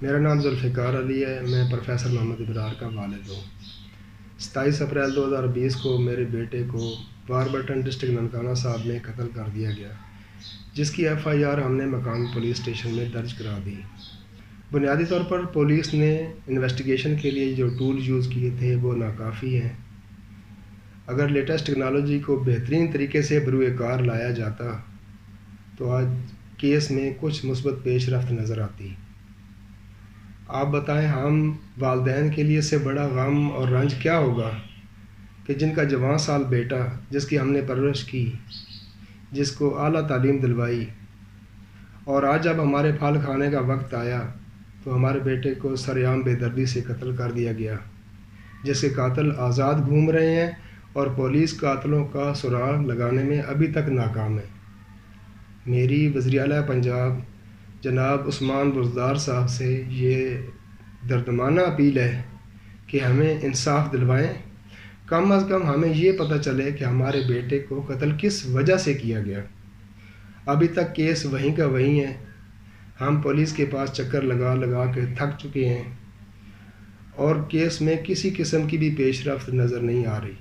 میرا نام ذوالفقار علی ہے، میں پروفیسر محمد ابرار کا والد ہوں۔ 27 اپریل 2020 کو میرے بیٹے کو واربرٹن ڈسٹرکٹ ننکانہ صاحب میں قتل کر دیا گیا، جس کی FIR ہم نے مقامی پولیس اسٹیشن میں درج کرا دی۔ بنیادی طور پر پولیس نے انویسٹیگیشن کے لیے جو ٹول یوز کیے تھے وہ ناکافی ہیں۔ اگر لیٹسٹ ٹیکنالوجی کو بہترین طریقے سے بروئے کار لایا جاتا تو آج کیس میں کچھ مثبت پیش رفت نظر آتی۔ آپ بتائیں، ہم والدین کے لیے اس سے بڑا غم اور رنج کیا ہوگا کہ جن کا جوان سال بیٹا، جس کی ہم نے پرورش کی، جس کو اعلیٰ تعلیم دلوائی، اور آج جب ہمارے پھل کھانے کا وقت آیا تو ہمارے بیٹے کو سرعام بے دردی سے قتل کر دیا گیا، جس کے قاتل آزاد گھوم رہے ہیں اور پولیس قاتلوں کا سراغ لگانے میں ابھی تک ناکام ہے۔ میری وزیر اعلیٰ پنجاب جناب عثمان بزدار صاحب سے یہ دردمانہ اپیل ہے کہ ہمیں انصاف دلوائیں۔ کم از کم ہمیں یہ پتہ چلے کہ ہمارے بیٹے کو قتل کس وجہ سے کیا گیا۔ ابھی تک کیس وہیں کا وہیں ہے، ہم پولیس کے پاس چکر لگا لگا کے تھک چکے ہیں اور کیس میں کسی قسم کی بھی پیش رفت نظر نہیں آ رہی۔